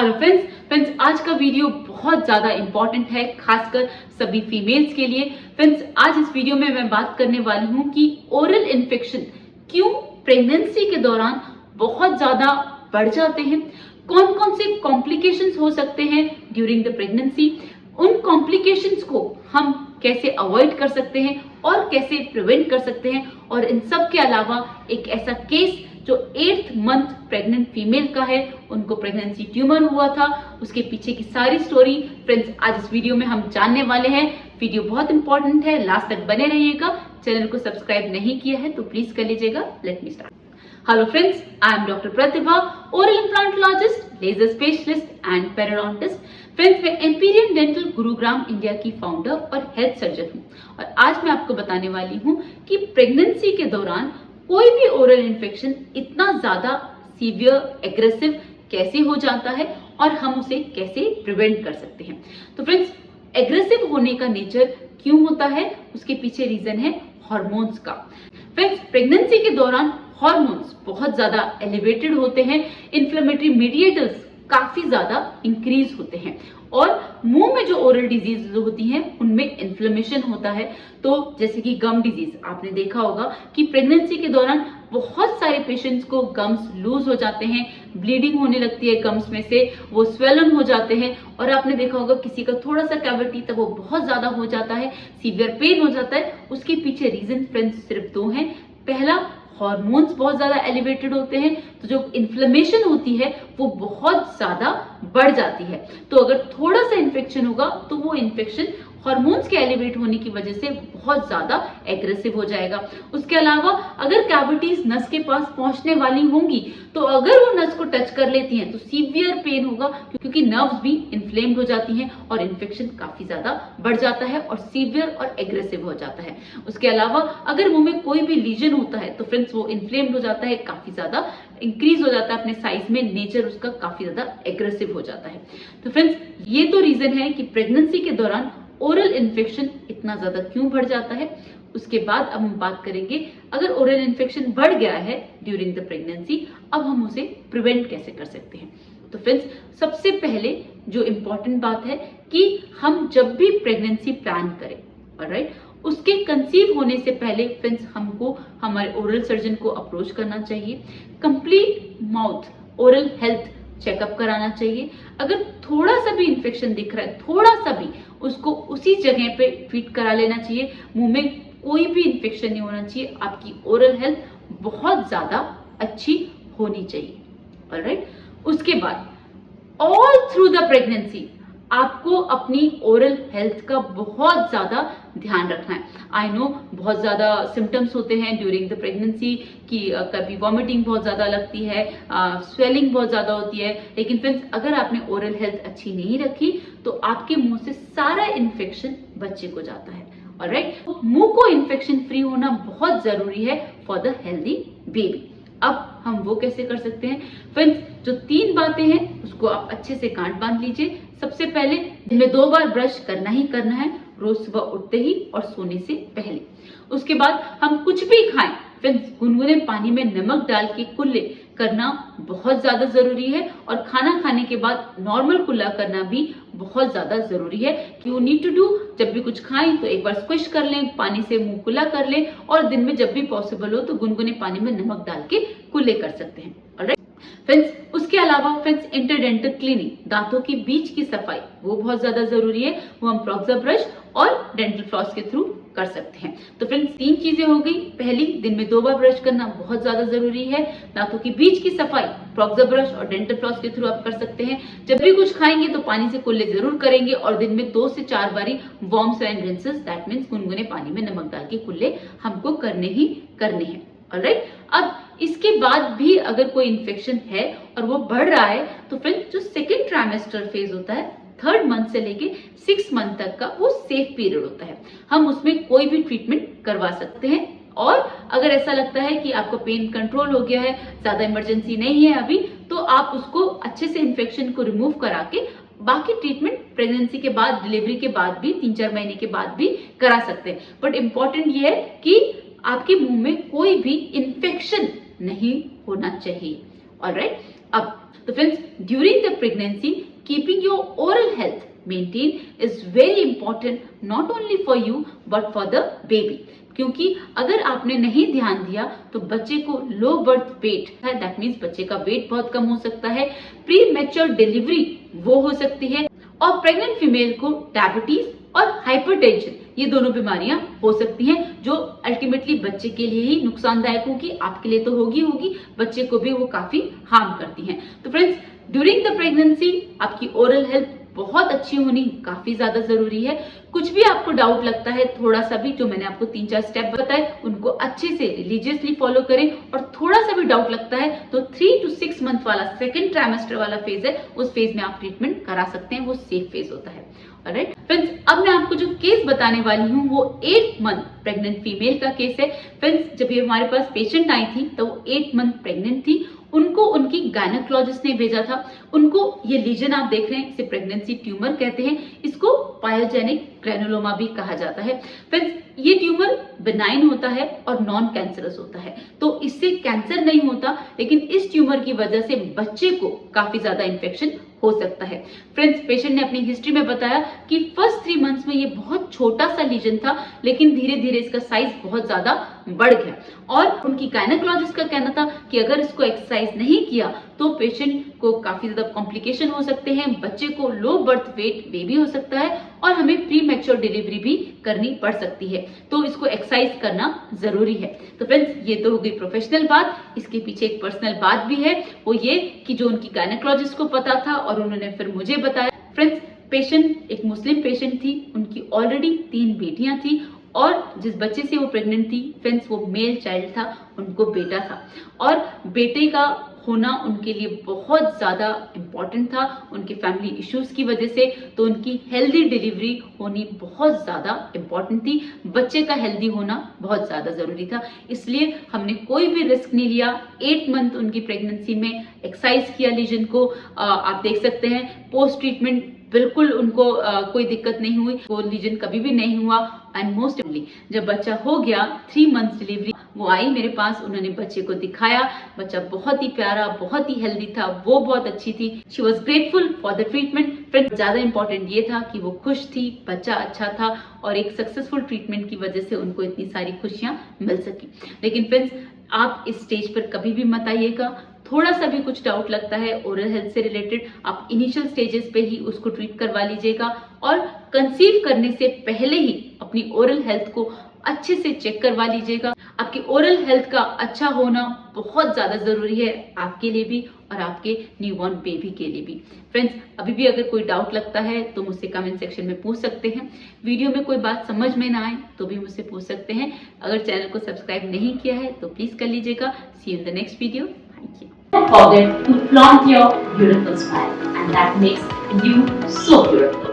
Hello friends आज का video बहुत ज़्यादा इम्पॉर्टेंट है, खासकर सभी फीमेल्स के लिए। फ्रेंड्स आज इस वीडियो में मैं बात करने वाली हूँ कि ओरल इन्फेक्शन क्यों प्रेगनेंसी के दौरान बहुत ज़्यादा बढ़ जाते हैं, कौन कौन से कॉम्प्लिकेशंस हो सकते हैं ड्यूरिंग द प्रेगनेंसी, उन कॉम्प्लिकेशंस को हम कैसे अवॉइड कर सकते हैं और कैसे प्रिवेंट कर सकते हैं, और इन सब के अलावा एक ऐसा केस जो 8th मंथ प्रेग्नेंट फीमेल का है, उनको प्रेगनेंसी ट्यूमर हुआ था, उसके पीछे की सारी स्टोरी फ्रेंड्स आज इस वीडियो में हम जानने वाले हैं। वीडियो बहुत इंपॉर्टेंट है, लास्ट तक बने रहिएगा। चैनल को सब्सक्राइब नहीं किया है तो प्लीज कर लीजिएगा। Let me start. Hello friends, I am doctor Pratibha, oral implantologist, laser specialist and periodontist. Friends मैं एम्पीरियन डेंटल गुरुग्राम इंडिया की फाउंडर और हेल्थ सर्जन हूँ, और आज मैं आपको बताने वाली हूँ कि प्रेगनेंसी के दौरान कोई भी ओरल इन्फेक्शन इतना ज्यादा सीवियर एग्रेसिव कैसे हो जाता है और हम उसे कैसे प्रिवेंट कर सकते हैं। तो फ्रेंड्स एग्रेसिव होने का नेचर क्यों होता है, उसके पीछे रीजन है हार्मोन्स का। फ्रेंड्स प्रेगनेंसी के दौरान हार्मोन्स बहुत ज्यादा एलिवेटेड होते हैं, इन्फ्लेमेटरी मीडिएटर्स काफी ज्यादा इंक्रीज होते हैं, और मुंह में जो ओरल डिजीज होती हैं उनमें इन्फ्लेमेशन होता है। तो जैसे कि गम डिजीज, आपने देखा होगा कि प्रेगनेंसी के दौरान बहुत सारे पेशेंट्स को गम्स लूज हो जाते हैं, ब्लीडिंग होने लगती है गम्स में से, वो स्वेलन हो जाते हैं, और आपने देखा होगा किसी का थोड़ा सा कैविटी तक वो बहुत ज्यादा हो जाता है, सीवियर पेन हो जाता है। उसके पीछे रीजन फ्रेंड्स सिर्फ दो हैं। पहला, हार्मोन्स बहुत ज्यादा एलिवेटेड होते हैं, तो जो इन्फ्लेमेशन होती है वो बहुत ज्यादा बढ़ जाती है। तो अगर थोड़ा सा इन्फेक्शन होगा तो वो इन्फेक्शन हार्मोन्स के एलिवेट होने की वजह से बहुत ज्यादा एग्रेसिव हो जाएगा। उसके अलावा अगर कैविटीज नस के पास पहुंचने वाली होंगी तो अगर वो नस को टच कर लेती हैं तो सीवियर पेन होगा, क्योंकि नर्व्स भी इन्फ्लेम्ड हो जाती हैं और इन्फेक्शन काफी ज्यादा बढ़ जाता है और सीवियर और एग्रेसिव हो जाता है। उसके अलावा अगर मुंह में कोई भी लीजन होता है तो फ्रेंड्स वो इन्फ्लेम्ड हो जाता है, काफी ज्यादा इंक्रीज हो जाता है अपने साइज में, नेचर उसका काफी ज्यादा एग्रेसिव हो जाता है। तो फ्रेंड्स ये तो रीजन है कि प्रेगनेंसी के दौरान ओरल इन्फेक्शन इतना ज्यादा क्यों बढ़ जाता है। उसके बाद अब हम बात करेंगे, अगर ओरल इन्फेक्शन बढ़ गया है ड्यूरिंग द प्रेगनेंसी, अब हम उसे प्रिवेंट कैसे कर सकते हैं। तो फ्रेंड्स सबसे पहले जो इम्पोर्टेंट बात है कि हम जब भी प्रेगनेंसी प्लान करें, ऑलराइट, उसके कंसीव होने से पहले फ्रेंड्स हमको हमारे ओरल सर्जन को अप्रोच करना चाहिए। Complete mouth oral health checkup कराना चाहिए। अगर थोड़ा सा भी इन्फेक्शन दिख रहा है, थोड़ा सा भी, उसको उसी जगह पे ट्रीट करा लेना चाहिए। मुंह में कोई भी इन्फेक्शन नहीं होना चाहिए, आपकी ओरल हेल्थ बहुत ज्यादा अच्छी होनी चाहिए। ऑलराइट, उसके बाद ऑल थ्रू द प्रेगनेंसी आपको अपनी ओरल हेल्थ का बहुत ज्यादा ध्यान रखना है। आई नो बहुत ज्यादा सिम्टम्स होते हैं ड्यूरिंग द प्रेगनेंसी कि कभी वॉमिटिंग बहुत ज्यादा लगती है, स्वेलिंग बहुत ज्यादा होती है, लेकिन फ्रेंड्स अगर आपने ओरल हेल्थ अच्छी नहीं रखी तो आपके मुंह से सारा इन्फेक्शन बच्चे को जाता है। ऑलराइट, तो मुंह को इन्फेक्शन फ्री होना बहुत जरूरी है फॉर द हेल्दी बेबी। अब हम वो कैसे कर सकते हैं फ्रेंड्स, जो 3 बातें हैं उसको आप अच्छे से गांठ बांध लीजिए। सबसे पहले दिन में 2 बार ब्रश करना ही करना है, रोज सुबह उठते ही और सोने से पहले। उसके बाद हम कुछ भी खाएं फ्रेंड्स, गुनगुने पानी में नमक डाल के कुल्ले करना बहुत ज्यादा जरूरी है, और खाना खाने के बाद नॉर्मल कुल्ला करना भी बहुत ज्यादा जरूरी है। यू नीड टू डू, जब भी कुछ खाएं तो एक बार स्क्विश कर लें, पानी से मुंह कुल्ला कर लें, और दिन में जब भी पॉसिबल हो तो गुनगुने पानी में नमक डाल के कुल्ले कर सकते हैं। ऑलराइट फ्रेंड्स, उसके अलावा फ्रेंड्स इंटरडेंटल क्लीनिंग, दांतों की बीच की सफाई, वो बहुत ज्यादा जरूरी है। वो हम प्रोक्सा ब्रश और डेंटल फ्लॉस के थ्रू कर सकते हैं। तो फ्रेंड्स 3 चीजें हो गई। पहली, दिन में 2 बार ब्रश करना बहुत ज्यादा जरूरी है। दांतों की बीच की सफाई प्रोक्सा ब्रश और डेंटल फ्लॉस के थ्रू आप कर सकते हैं। जब भी कुछ खाएंगे तो पानी से कुल्ले जरूर करेंगे, और दिन में 2 से 4 बारी worms and rinses, that means गुनगुने पानी में नमक डाल के कुल्ले हमको करने ही करने हैं। ऑलराइट, अब इसके बाद भी अगर कोई इन्फेक्शन है और वो बढ़ रहा है तो फ्रेंड्स जो सेकेंड ट्राइमेस्टर फेज होता है, 3rd मंथ से लेके 6 मंथ तक का, वो सेफ पीरियड होता है। हम उसमें कोई भी ट्रीटमेंट करवा सकते हैं, और अगर ऐसा लगता है कि आपको पेन कंट्रोल हो गया है, ज्यादा इमरजेंसी नहीं है अभी, तो आप उसको अच्छे से इन्फेक्शन को रिमूव करा के बाकी ट्रीटमेंट प्रेगनेंसी के बाद, डिलीवरी के बाद भी, 3-4 महीने के बाद भी करा सकते हैं। बट इम्पॉर्टेंट ये है कि आपके मुंह में कोई भी इन्फेक्शन नहीं होना चाहिए। ऑलराइट। अब तो friends, during the pregnancy keeping your oral health maintain is very important, not only for you but for the baby. क्योंकि अगर आपने नहीं ध्यान दिया तो बच्चे को लो बर्थ वेट है, दैट मीन्स बच्चे का वेट बहुत कम हो सकता है, प्री मैच्योर डिलीवरी वो हो सकती है, और प्रेग्नेंट फीमेल को डायबिटीज और हाइपरटेंशन ये दोनों बीमारियां हो सकती हैं, जो अल्टीमेटली बच्चे के लिए ही नुकसानदायक होगी, आपके लिए तो होगी, बच्चे को भी वो काफी हार्म करती हैं। तो फ्रेंड्स, ड्यूरिंग द प्रेगनेंसी आपकी ओरल हेल्थ बहुत अच्छी होनी काफी ज्यादा जरूरी है। कुछ भी आपको डाउट लगता है, थोड़ा सा भी, जो मैंने आपको 3-4 स्टेप बताए उनको अच्छे से रिलीजियसली फॉलो करें, और थोड़ा सा भी डाउट लगता है तो 3 to 6 मंथ वाला सेकंड ट्राइमेस्टर वाला फेज है, उस फेज में आप ट्रीटमेंट करा सकते हैं, वो सेफ फेज होता है। ऑलराइट फ्रेंड्स, अब मैं आपको जो केस बताने वाली हूँ वो 8 मंथ प्रेग्नेंट फीमेल का केस है। फ्रेंड्स, जब ये हमारे पास पेशेंट आई थी तो वो 8 मंथ प्रेग्नेंट थी, उनको उनकी गायनेकोलॉजिस्ट ने भेजा था। उनको ये लीजन आप देख रहे हैं, इसे प्रेगनेंसी ट्यूमर कहते हैं, इसको पायोजेनिक ग्रेनुलोमा भी कहा जाता है। फ्रेंड्स, ये ट्यूमर बिनाइन होता है और नॉन कैंसरस होता है, तो इससे कैंसर नहीं होता, लेकिन इस ट्यूमर की वजह से बच्चे को काफी ज्यादा इंफेक्शन हो सकता है। फ्रेंड्स, पेशेंट ने अपनी हिस्ट्री में बताया कि फर्स्ट 3 मंथ्स में ये बहुत छोटा सा लीजन था, लेकिन धीरे धीरे इसका साइज बहुत ज्यादा बढ़ गया, और उनकी गायनेकोलॉजिस्ट का कहना था कि अगर इसको एक्सरसाइज नहीं किया तो पेशेंट को काफी ज्यादा कॉम्प्लिकेशन हो सकते हैं, बच्चे को लो बर्थ वेट बेबी हो सकता है, और हमें प्री मैच्योर डिलीवरी भी करनी पड़ सकती है, तो इसको एक्सरसाइज करना जरूरी है। तो फ्रेंड्स, ये तो हो गई प्रोफेशनल बात, इसके पीछे एक पर्सनल बात भी है, वो ये कि जो उनकी गायनेकोलॉजिस्ट को पता था और उन्होंने फिर मुझे बताया। फ्रेंड्स, पेशेंट एक मुस्लिम पेशेंट थी, उनकी ऑलरेडी 3 बेटियां थी, और जिस बच्चे से वो प्रेग्नेंट थी फ्रेंड्स, वो मेल चाइल्ड था, उनको बेटा था, और बेटे का होना उनके लिए बहुत ज्यादा इम्पोर्टेंट था उनके फैमिली इश्यूज की वजह से, तो उनकी हेल्दी डिलीवरी होनी बहुत ज्यादा इम्पोर्टेंट थी, बच्चे का हेल्दी होना बहुत ज्यादा जरूरी था, इसलिए हमने कोई भी रिस्क नहीं लिया। 8 मंथ उनकी प्रेगनेंसी में एक्सरसाइज किया लीजन को, आप देख सकते हैं, पोस्ट ट्रीटमेंट बिल्कुल उनको कोई दिक्कत नहीं हुई, वो लीजन कभी भी नहीं हुआ, एंड मोस्ट जब बच्चा हो गया 3 मंथ डिलीवरी, वो आई मेरे पास, उन्होंने बच्चे को दिखाया, बच्चा बहुत ही प्यारा, बहुत ही हेल्दी था, वो बहुत अच्छी थी, she was grateful for the treatment. Friend, ज्यादा इंपॉर्टेंट ये था कि वो खुश थी, बच्चा अच्छा था, और एक सक्सेसफुल ट्रीटमेंट की वजह से उनको इतनी सारी खुशियां मिल सकी। लेकिन फ्रेंड्स, आप इस स्टेज पर कभी भी मत आइएगा, थोड़ा सा भी कुछ डाउट लगता है ओरल हेल्थ से रिलेटेड, आप इनिशियल स्टेजेस पे ही उसको ट्रीट करवा लीजिएगा, और कंसीव करने से पहले ही अपनी ओरल हेल्थ को अच्छे से चेक करवा लीजिएगा। आपकी ओरल हेल्थ का अच्छा होना बहुत ज्यादा जरूरी है, आपके लिए भी और आपके न्यूबॉर्न बेबी के लिए भी। फ्रेंड्स, अभी भी अगर कोई डाउट लगता है तो मुझसे कमेंट सेक्शन में पूछ सकते हैं, वीडियो में कोई बात समझ में ना आए तो भी मुझसे पूछ सकते हैं। अगर चैनल को सब्सक्राइब नहीं किया है तो प्लीज कर लीजिएगा। See you in the next video. Thank you. Don't forget to flaunt your beautiful smile, and that makes you so beautiful.